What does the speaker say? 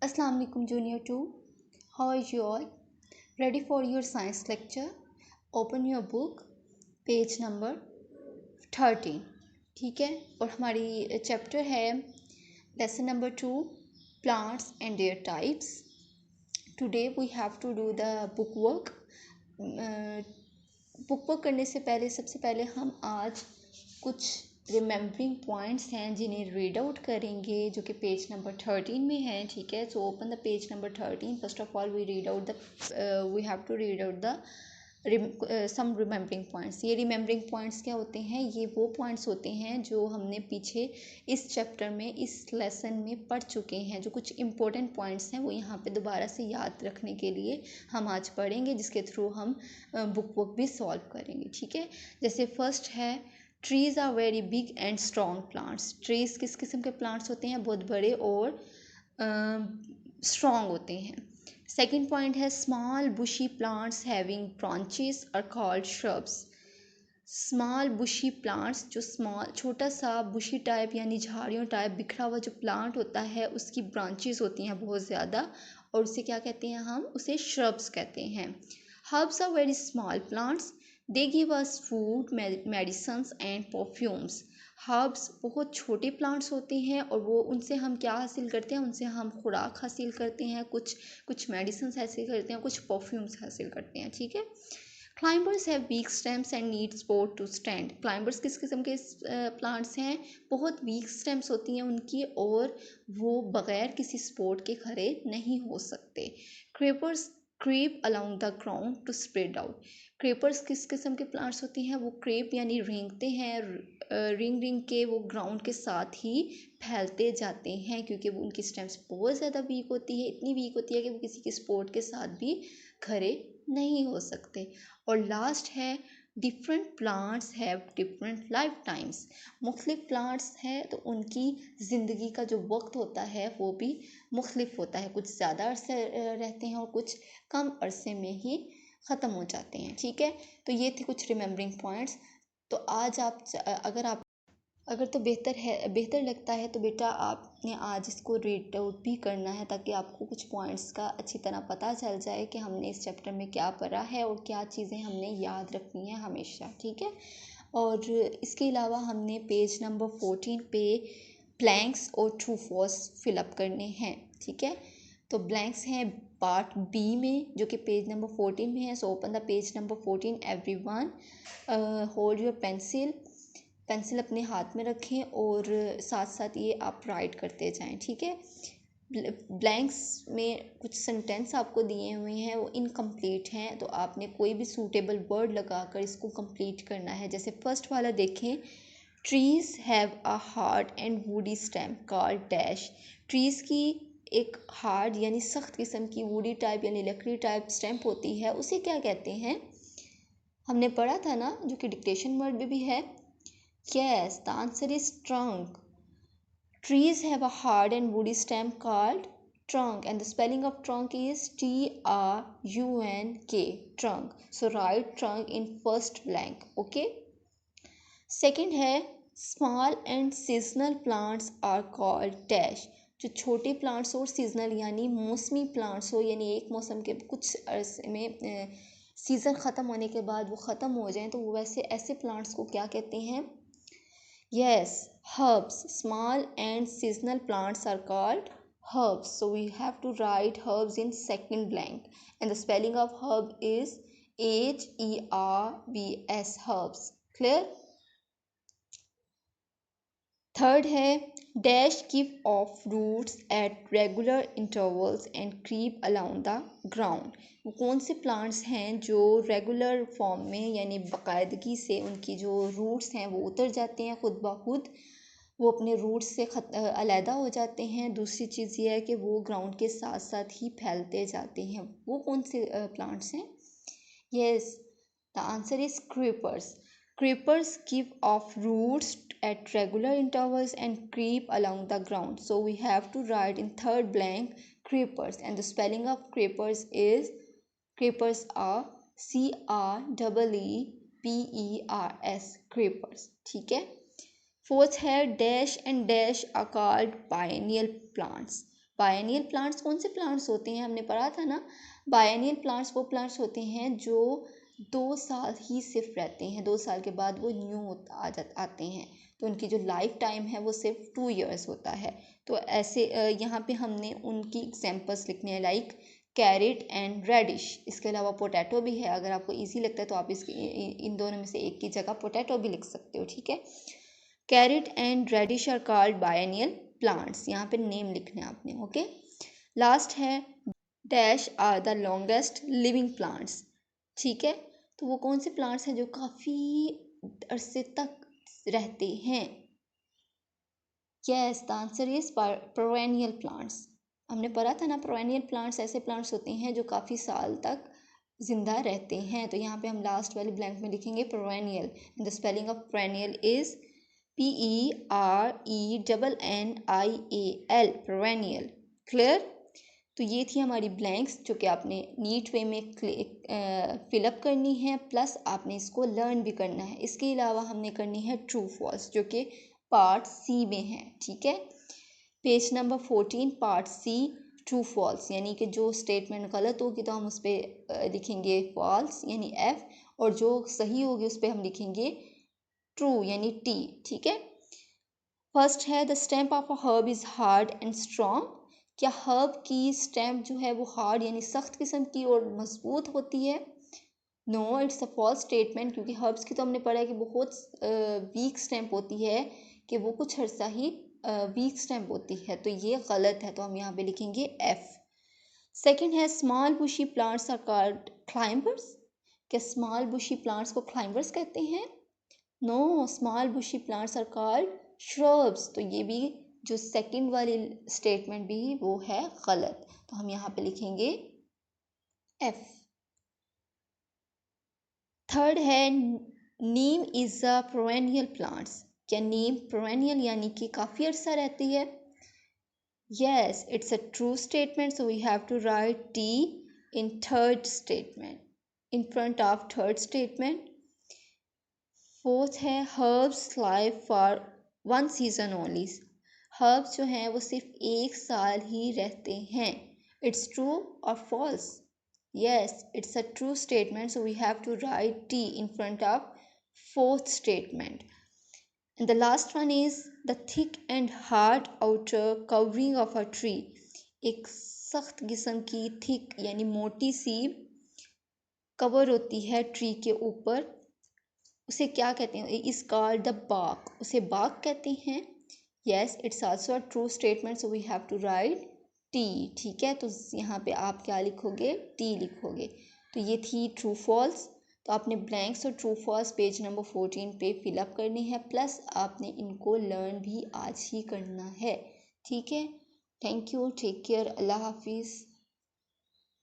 Assalamu alaikum Junior 2. How are you all? Ready for your science lecture? Open your book, page number 13. ठीक है, और हमारी chapter है lesson number 2, plants and their types. Today we have to do the book work. Book work करने से पहले सबसे पहले हम आज कुछ रिमेंबरिंग पॉइंट्स हैं जिन्हें रीड आउट करेंगे, जो कि पेज नंबर 13 में है. ठीक है, so open the page number 13. First of all we have to read out the some remembering points. ये रिमेंबरिंग पॉइंट्स क्या होते हैं? ये वो पॉइंट्स होते हैं जो हमने पीछे इस चैप्टर में, इस लेसन में पढ़ चुके हैं. जो कुछ इंपॉर्टेंट पॉइंट्स हैं वो यहाँ पे दोबारा से याद रखने के लिए हम आज पढ़ेंगे, जिसके थ्रू हम बुक भी सॉल्व करेंगे. ठीक है, जैसे फर्स्ट है trees are very big and strong plants. Trees किस किस्म के प्लांट्स होते हैं? बहुत बड़े और स्ट्रॉन्ग होते हैं. सेकेंड पॉइंट है small bushy plants having branches are called shrubs. Small bushy plants, जो स्मॉल छोटा सा बुशी टाइप यानी झाड़ियों टाइप बिखरा हुआ जो प्लांट होता है, उसकी ब्रांचेस होती हैं बहुत ज़्यादा, और उसे क्या कहते हैं? हम उसे श्रब्स कहते हैं. Herbs are very small plants. They give us food, medicines and perfumes. Herbs बहुत छोटे प्लांट्स होते हैं और वो उनसे हम क्या हासिल करते हैं? उनसे हम खुराक हासिल करते हैं, कुछ मेडिसिन हासिल करते हैं, कुछ परफ्यूम्स हासिल करते हैं. ठीक है. Climbers have weak stems and need support to stand. Climbers किस किस्म के प्लांट्स हैं? बहुत वीक स्टेम्स होती हैं उनकी और वो बगैर किसी सपोर्ट के खड़े नहीं हो सकते. Creepers creep along the ground to spread out. Creepers किस किस्म के प्लांट्स होती हैं? वो क्रेप यानी रेंगते हैं, रिंग रिंग के वो ग्राउंड के साथ ही फैलते जाते हैं, क्योंकि वो उनकी स्टेम्स बहुत ज़्यादा वीक होती है. इतनी वीक होती है कि वो किसी के सपोर्ट के साथ भी खड़े नहीं हो सकते. और लास्ट है different plants have different life times. मुख्तलिफ प्लांट्स हैं तो उनकी ज़िंदगी का जो वक्त होता है वो भी मुख्तलिफ होता है. कुछ ज़्यादा अरसे रहते हैं और कुछ कम अरसे में ही ख़त्म हो जाते हैं. ठीक है, तो ये थे कुछ रिमेंबरिंग पॉइंट्स. तो आज अगर तो बेहतर लगता है तो बेटा आपने आज इसको रीड आउट भी करना है, ताकि आपको कुछ पॉइंट्स का अच्छी तरह पता चल जाए कि हमने इस चैप्टर में क्या पढ़ा है और क्या चीज़ें हमने याद रखनी है हमेशा. ठीक है, और इसके अलावा हमने पेज नंबर 14 पे ब्लैंक्स और ट्रू फॉल्स फिलअप करने हैं. ठीक है, तो ब्लैंक्स हैं पार्ट बी में, जो कि पेज नंबर 14 में है. So open the page number 14 everyone. Hold your pencil अपने हाथ में रखें और साथ साथ ये आप राइट करते जाएं. ठीक है, ब्लैंक्स में कुछ सेंटेंस आपको दिए हुए हैं, वो इनकम्प्लीट हैं, तो आपने कोई भी सूटेबल वर्ड लगाकर इसको कंप्लीट करना है. जैसे फर्स्ट वाला देखें, trees have a hard and woody stem called dash. Trees की एक हार्ड यानी सख्त किस्म की, वुडी टाइप यानी लकड़ी टाइप स्टेम्प होती है, उसे क्या कहते हैं? हमने पढ़ा था ना, जो कि डिक्टेशन वर्ड में भी है. Yes, the answer is trunk. Trees have a hard and woody stem called trunk, and the spelling of trunk is Trunk. Trunk. So write trunk in first blank. Okay. Second है small and seasonal plants are called dash. जो छोटे plants और seasonal यानी मौसमी plants हो, यानी एक मौसम के कुछ अरसे में सीज़न ख़त्म होने के बाद वो ख़त्म हो जाएं, तो वो वैसे ऐसे प्लांट्स को क्या कहते हैं? Yes, herbs. Small and seasonal plants are called herbs. So we have to write herbs in second blank. And the spelling of herb is Herbs. Herbs. Clear? Third है dash give off roots at regular intervals and creep around the ground. वो कौन से plants हैं जो regular form में यानी बाकायदगी से उनकी जो रूट्स हैं वो उतर जाते हैं खुद ब खुद, वो अपने रूट्स से अलहदा हो जाते हैं. दूसरी चीज़ ये है कि वो ग्राउंड के साथ साथ ही फैलते जाते हैं. वो कौन से प्लांट्स हैं? Yes, the answer is creepers. Creepers give off roots at regular intervals and creep along the ground. So we have to write in third blank creepers, and the spelling of creepers are Creepers. Creepers. ठीक है. Fourth है dash and dash are called biennial plants. Biennial plants कौन से plants होते हैं, हमने पढ़ा था ना। बायनियल प्लांट्स वो प्लांट्स होते हैं जो 2 साल ही सिर्फ रहते हैं, 2 साल के बाद वो न्यू आते हैं, तो उनकी जो लाइफ टाइम है वो सिर्फ 2 years होता है। तो ऐसे यहाँ पे हमने उनकी एग्जांपल्स लिखने हैं, लाइक कैरेट एंड रेडिश। इसके अलावा पोटैटो भी है, अगर आपको इजी लगता है तो आप इसके इन दोनों में से एक की जगह पोटैटो भी लिख सकते हो, ठीक है। Carrot and radish are called biennial plants, यहाँ पे नेम लिखना है आपने, ओके। लास्ट है dash are the longest living plants, ठीक है। तो वो कौन से प्लांट्स हैं जो काफ़ी अरसे तक रहते हैं। Yes, the answer is perennial plants. हमने पढ़ा था ना, पेरेनियल प्लांट्स ऐसे प्लांट्स होते हैं जो काफ़ी साल तक जिंदा रहते हैं। तो यहाँ पे हम लास्ट वाले ब्लैंक में लिखेंगे perennial, and the spelling of perennial is PERENNIAL, perennial. Clear. तो ये थी हमारी ब्लैंक्स जो कि आपने नीट वे में फिलअप करनी है, प्लस आपने इसको लर्न भी करना है। इसके अलावा हमने करनी है ट्रू फॉल्स जो कि पार्ट सी में है, ठीक है। Page number 14 part C, true false, यानी कि जो स्टेटमेंट गलत होगी तो हम उस पर लिखेंगे फॉल्स यानी F, और जो सही होगी उस पर हम लिखेंगे ट्रू यानी T, ठीक है। फर्स्ट है the stamp of a herb is hard and strong. क्या हर्ब की स्टेम्प जो है वो हार्ड यानी सख्त किस्म की और मजबूत होती है? No, it's a false statement, क्योंकि हर्ब्स की तो हमने पढ़ा है कि बहुत वीक स्टेम्प होती है, कि वो कुछ अर्सा ही वीक स्टेम्प होती है, तो ये गलत है, तो हम यहाँ पे लिखेंगे F। सेकेंड है small bushy plants are called climbers. क्या स्मॉल बुशी प्लांट्स को क्लाइंबर्स कहते हैं? No, small bushy plants are called shrubs. तो ये भी जो सेकंड वाली स्टेटमेंट भी वो है गलत, तो हम यहाँ पे लिखेंगे F। थर्ड है नीम इज अ पेरेनियल प्लांट्स। क्या नीम पेरेनियल यानी कि काफ़ी अर्सा रहती है? Yes, it's a true statement, so we have to write T in third statement, in front of third statement. Fourth है herbs live for one season only. herbs जो हैं वो सिर्फ 1 साल ही रहते हैं. It's true or false? Yes, it's a true statement, so we have to write T in front of fourth statement. And the last one is the thick and hard outer covering of a tree. एक सख्त किस्म की thick यानी मोटी सी cover होती है tree के ऊपर, उसे क्या कहते हैं? Is called the bark. उसे bark कहते हैं. Yes, it's also a true statement, so we have to write T. ठीक है, तो यहाँ पे आप क्या लिखोगे? T लिखोगे. तो ये थी ट्रू फॉल्स. तो आपने ब्लैंक्स और ट्रू फॉल्स पेज नंबर 14 पे फिलअप करनी है, प्लस आपने इनको लर्न भी आज ही करना है. ठीक है, थैंक यू, टेक केयर, अल्लाह हाफिज़.